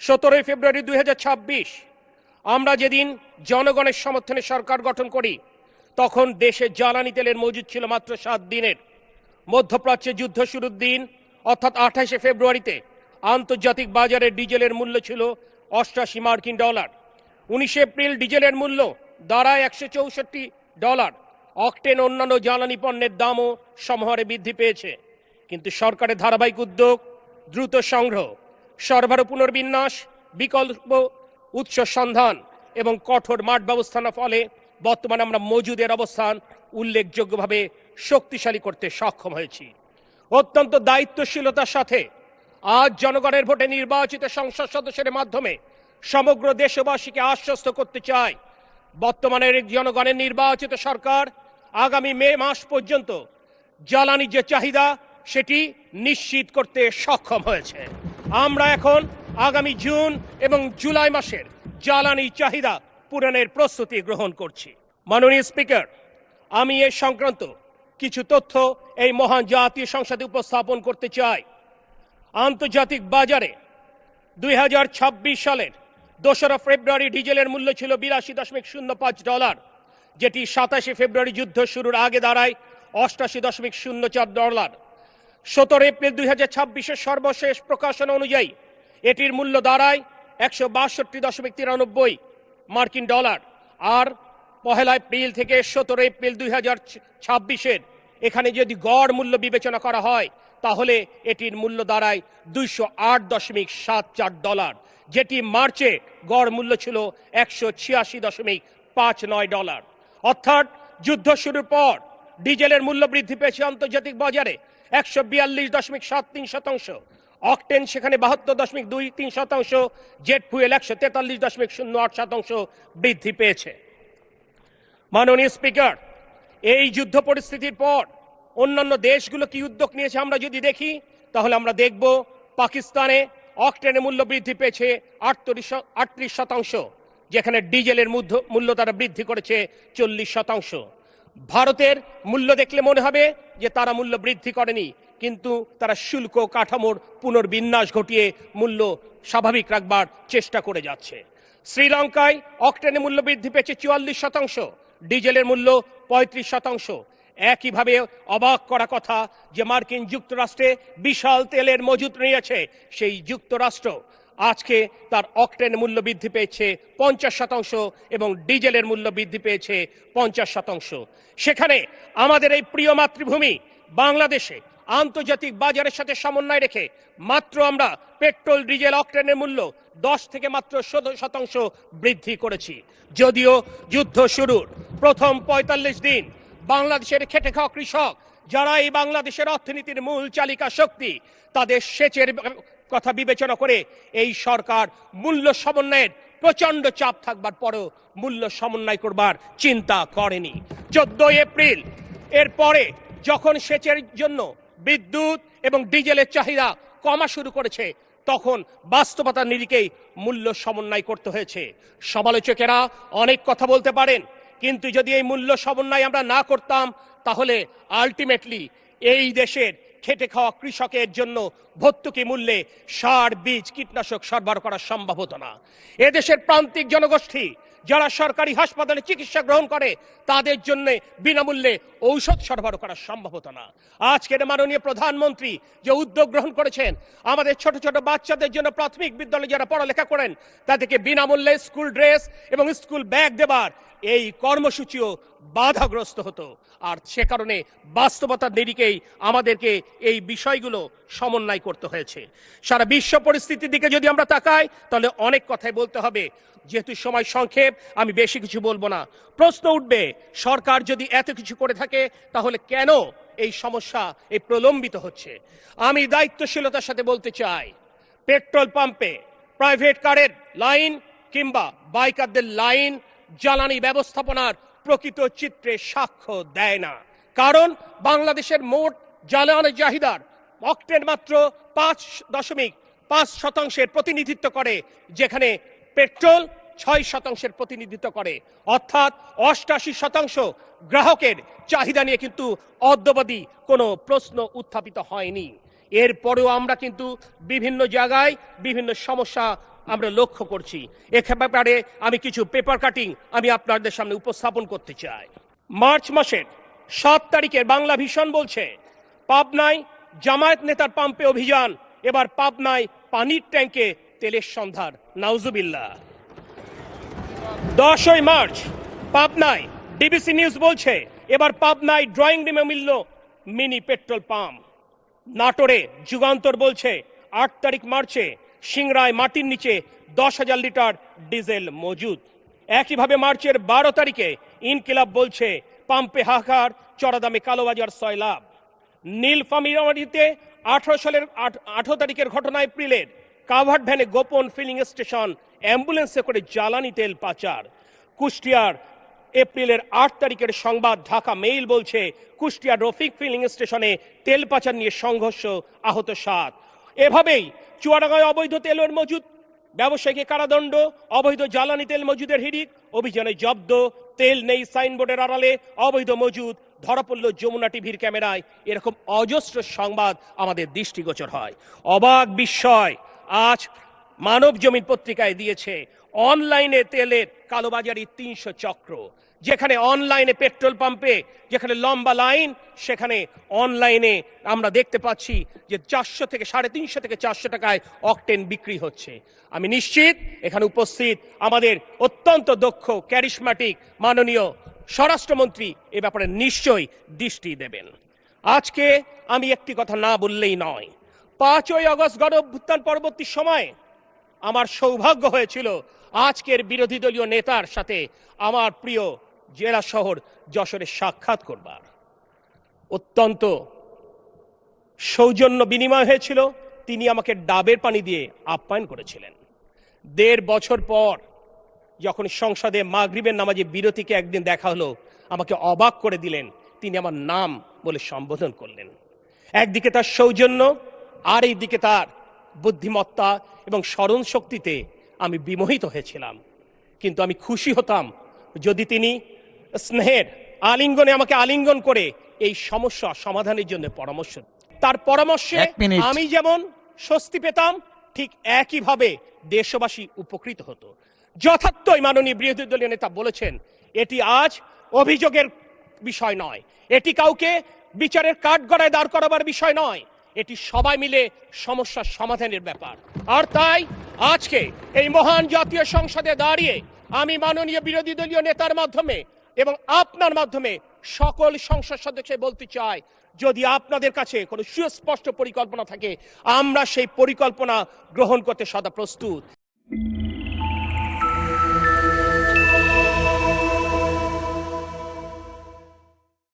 17 ফেব্রুয়ারি 2026 আমরা যেদিন জনগণের সমর্থনে সরকার গঠন করি, তখন দেশে জ্বালানি তেলের মজুদ ছিল মাত্র 7 দিনের। মধ্যপ্রাচ্যে যুদ্ধ শুরুর দিন অর্থাৎ 28 ফেব্রুয়ারিতে আন্তর্জাতিক বাজারে ডিজেলের মূল্য ছিল 88 মার্কিন ডলার। 19 এপ্রিল ডিজেলের মূল্য দাঁড়ায় $164। অকটেন অন্যান্য জ্বালানি পণ্যের দামও সমহারে বৃদ্ধি পেয়েছে। কিন্তু সরকারের ধারাবাহিক উদ্যোগ, দ্রুত সংগ্রহ, সরবরাহ পুনর্বিন্যাস, বিকল্প উৎস সন্ধান এবং কঠোর মাঠ ব্যবস্থার ফলে বর্তমানে আমরা মজুদের অবস্থান উল্লেখযোগ্যভাবে শক্তিশালী করতে সক্ষম হয়েছি। অত্যন্ত দায়িত্বশীলতার সাথে আজ জনগণের ভোটে নির্বাচিত সংসদ সদস্যের মাধ্যমে সমগ্র দেশবাসীকে আশ্বস্ত করতে চাই, বর্তমানের জনগণের নির্বাচিত সরকার আগামী মে মাস পর্যন্ত জ্বালানি যে চাহিদা সেটি নিশ্চিত করতে সক্ষম হয়েছে। আমরা এখন আগামী জুন এবং জুলাই মাসের জ্বালানি চাহিদা পূরণের প্রস্তুতি গ্রহণ করছি। মাননীয় স্পিকার, আমি এ সংক্রান্ত কিছু তথ্য এই মহান জাতীয় সংসদে উপস্থাপন করতে চাই। আন্তর্জাতিক বাজারে 2026 সালের 2 ফেব্রুয়ারি ডিজেলের মূল্য ছিল $82.05, যেটি 27 ফেব্রুয়ারি যুদ্ধ শুরুর আগে দাঁড়ায় $88.04। 17 এপ্রিল 2026 সর্বশেষ প্রকাশনা অনুযায়ী এটির মূল্য দাঁড়ায় $162.93 মার্কিন ডলার। আর 1 এপ্রিল থেকে 17 এপ্রিল 2026 এখানে যদি গড় মূল্য বিবেচনা করা হয় তাহলে এটির মূল্য দাঁড়ায় $208.74, যেটি মার্চে গড় মূল্য ছিল $186.59। অর্থাৎ যুদ্ধ শুরুর পর ডিজেলের মূল্য বৃদ্ধি পেয়েছে আন্তর্জাতিক বাজারে 142.73%, অকটেন সেখানে 72.23%, জেট ফুয়েল 143.08% বৃদ্ধি পেয়েছে। মাননীয় স্পিকার, এই যুদ্ধ পরিস্থিতির পর অন্যান্য দেশগুলো কি উদ্যোগ নিয়েছে আমরা যদি দেখি তাহলে আমরা দেখব পাকিস্তানে অকটেনের মূল্য বৃদ্ধি পেয়েছে 38%, যেখানে ডিজেলের মূল্য তারা বৃদ্ধি করেছে 40%। ভারতের মূল্য দেখলে মনে হবে যে তারা মূল্য বৃদ্ধি করেনি, কিন্তু তারা শুল্ক কাঠামোর পুনর্বিন্যাস ঘটিয়ে মূল্য স্বাভাবিক রাখবার চেষ্টা করে যাচ্ছে। শ্রীলঙ্কায় অকটেনের মূল্য বৃদ্ধি পেয়েছে 44%, ডিজেলের মূল্য 35%। একইভাবে অবাক করা কথা যে মার্কিন যুক্তরাষ্ট্রে বিশাল তেলের মজুদ নিয়েছে সেই যুক্তরাষ্ট্র আজকে তার অকটেন মূল্য বৃদ্ধি পেয়েছে 50% এবং ডিজেলের মূল্য বৃদ্ধি পেয়েছে 50%। সেখানে আমাদের এই প্রিয় মাতৃভূমি বাংলাদেশে আন্তর্জাতিক বাজারের সাথে সমন্বয় রেখে মাত্র আমরা পেট্রোল, ডিজেল, অকটেনের মূল্য 10 থেকে মাত্র 17% বৃদ্ধি করেছি। যদিও যুদ্ধ শুরুর প্রথম 45 দিন বাংলাদেশের খেটে খাওয়া কৃষক, যারা এই বাংলাদেশের অর্থনীতির মূল চালিকা শক্তি, তাদের সেচের কথা বিবেচনা করে এই সরকার মূল্য সমন্বয়ের প্রচন্ড চাপ থাকবার পরেও মূল্য সমন্বয় করবার চিন্তা করেনি। 14 এপ্রিল এর পরে যখন সেচের জন্য বিদ্যুৎ এবং ডিজেলের চাহিদা কমা শুরু করেছে তখন বাস্তবতার নিরিখেই মূল্য সমন্বয় করতে হয়েছে। সমালোচকেরা অনেক কথা বলতে পারেন, কিন্তু যদি এই মূল্য সমন্বয় আমরা না করতাম তাহলে আলটিমেটলি এই দেশের খেটে খাওয়া কৃষকের জন্য ভর্তুকি মূল্যে সার, বীজ, কীটনাশক সরবরাহ করা সম্ভব হতো না। এদেশের প্রান্তিক জনগোষ্ঠী যারা সরকারি হাসপাতালে চিকিৎসা গ্রহণ করে তাদের জন্য বিনামূল্যে ঔষধ সরবরাহ করা সম্ভব হতো না। আজকের মাননীয় প্রধানমন্ত্রী যে উদ্যোগ গ্রহণ করেছেন আমাদের ছোট ছোট বাচ্চাদের জন্য প্রাথমিক বিদ্যালয়ে যারা পড়ালেখা করেন তাদেরকে বিনামূল্যে স্কুল ড্রেস এবং স্কুল ব্যাগ দেবার এই কর্মসূচিও বাধাগ্রস্ত হতো। আর সে কারণে বাস্তবতার নিরিখেই আমাদেরকে এই বিষয়গুলো সমন্বয় করতে হয়েছে। সারা বিশ্ব পরিস্থিতির দিকে যদি আমরা তাকাই তাহলে অনেক কথাই বলতে হবে, যেহেতু সময় সংক্ষেপ আমি বেশি কিছু বলবো না। প্রশ্ন উঠবে, সরকার যদি এত কিছু করে থাকে তাহলে কেন এই সমস্যা এই প্রলম্বিত হচ্ছে? আমি দায়িত্বশীলতার সাথে বলতে চাই, পেট্রোল পাম্পে প্রাইভেট কারের লাইন কিংবা বাইকারদের লাইন জ্বালানি ব্যবস্থাপনার প্রকৃত চিত্রে সাক্ষ্য দেয় না। কারণ বাংলাদেশের মোট জ্বালানি চাহিদার অকটেন মাত্র 5.5% প্রতিনিধিত্ব করে, যেখানে পেট্রোল 6% প্রতিনিধিত্ব করে। অর্থাৎ 88% গ্রাহকের চাহিদা নিয়ে কিন্তু অদ্যাবধি কোনো প্রশ্ন উত্থাপিত হয়নি। এরপরেও আমরা কিন্তু বিভিন্ন জায়গায় বিভিন্ন সমস্যা আমরা লক্ষ্য করছি। এ ব্যাপারে আমি কিছু পেপার কাটিং আমি আপনাদের সামনে উপস্থাপন করতে চাই। মার্চ মাসের 7 তারিখের বাংলা ভিশন বলছে, পাবনায় জামায়াত নেতার পাম্পে অভিযান, এবার পাবনায় পানির ট্যাঙ্কে তেলের সন্ধান, নাউজুবিল্লাহ। 10ই মার্চ পাবনায় ডিবিসি নিউজ বলছে, এবার পাবনায় ড্রয়িং রুমে মিলল মিনি পেট্রোল পাম্প। নাটোরে যুগান্তর বলছে, 8 তারিখ মার্চে সিংড়ায় মাটির নিচে 10,000 লিটার ডিজেল মজুদ। একইভাবে মার্চের 12 তারিখে ইনকিলাব বলছে, পাম্পে হাহাকার, চড়া দামে কালোবাজার সয়লাভ। নীলফামারীতে 18 তারিখের ঘটনা এপ্রিলের, কাভার্ড ভ্যানে গোপন ফিলিং স্টেশন, অ্যাম্বুলেন্সে করে জ্বালানি তেল পাচার। কুষ্টিয়ার এপ্রিলের 8 তারিখের সংবাদ, ঢাকা মেইল বলছে, কুষ্টিয়ার রফিক ফিলিং স্টেশনে তেল পাচার নিয়ে সংঘর্ষ, আহত 7। এভাবেই চুয়াডাঙ্গায় অবৈধ তেলের মজুদ, ব্যবসায়ীকে কারাদণ্ড, অবৈধ জ্বালানি তেল মজুদের হিড়িক, অভিযানে জব্দ, তেল নেই সাইনবোর্ডের আড়ালে অবৈধ মজুদ, ধরা পড়ল যমুনা টিভির ক্যামেরায়। এরকম অজস্র সংবাদ আমাদের দৃষ্টিগোচর হয়। অবাক বিস্ময় আজ মানব জমিন পত্রিকায় দিয়েছে, অনলাইনে তেলের কালোবাজারি 300 চক্র। যেখানে অনলাইনে পেট্রোল পাম্পে যেখানে লম্বা লাইন, সেখানে অনলাইনে আমরা দেখতে পাচ্ছি যে 400 থেকে 350 থেকে 400 টাকায় অকটেন বিক্রি হচ্ছে। আমি নিশ্চিত এখানে উপস্থিত আমাদের অত্যন্ত দক্ষ ক্যারিশম্যাটিক মাননীয় স্বরাষ্ট্রমন্ত্রী এ ব্যাপারে নিশ্চয়ই দৃষ্টি দেবেন। আজকে আমি একটি কথা না বললেই নয়। 5ই আগস্ট গণ অভ্যুত্থান পরবর্তী সময়ে আমার সৌভাগ্য হয়েছিল আজকের বিরোধী দলীয় নেতার সাথে আমার প্রিয় জেলা শহর যশোরে সাক্ষাৎ করবার। অত্যন্ত সৌজন্য বিনিময় হয়েছিল। তিনি আমাকে ডাবের পানি দিয়ে আপ্যায়ন করেছিলেন। 1.5 বছর পর যখন সংসদে মাগরিবের নামাজে বিরতিকে একদিন দেখা হলো, আমাকে অবাক করে দিলেন। তিনি আমার নাম বলে সম্বোধন করলেন। একদিকে তার সৌজন্য, আর এইদিকে তার বুদ্ধিমত্তা এবং স্মরণ শক্তিতে আমি বিমোহিত হয়েছিলাম। কিন্তু আমি খুশি হতাম যদি তিনি স্নেহের আলিঙ্গনে আমাকে আলিঙ্গন করে এই সমস্যা সমাধানের জন্য পরামর্শ, তার পরামর্শে আমি যেমন স্বস্তি পেতাম, ঠিক একইভাবে দেশবাসী উপকৃত হতো। যথার্থই মাননীয় বিরোধী দলীয় নেতা বলেছেন, এটি আজ অভিযোগের বিষয় নয়, এটি কাউকে বিচারের কাঠগড়ায় দাঁড় করাবার বিষয় নয়, এটি সবাই মিলে সমস্যার সমাধানের ব্যাপার। আর তাই আজকে এই মহান জাতীয় সংসদে দাঁড়িয়ে আমি মাননীয় বিরোধী দলীয় নেতার মাধ্যমে এবং আপনার মাধ্যমে সকল সংসদ সদস্য বলতে চাই, যদি আপনাদের কাছে কোনো সুস্পষ্ট পরিকল্পনা থাকে, আমরা সেই পরিকল্পনা গ্রহণ করতে সদা প্রস্তুত।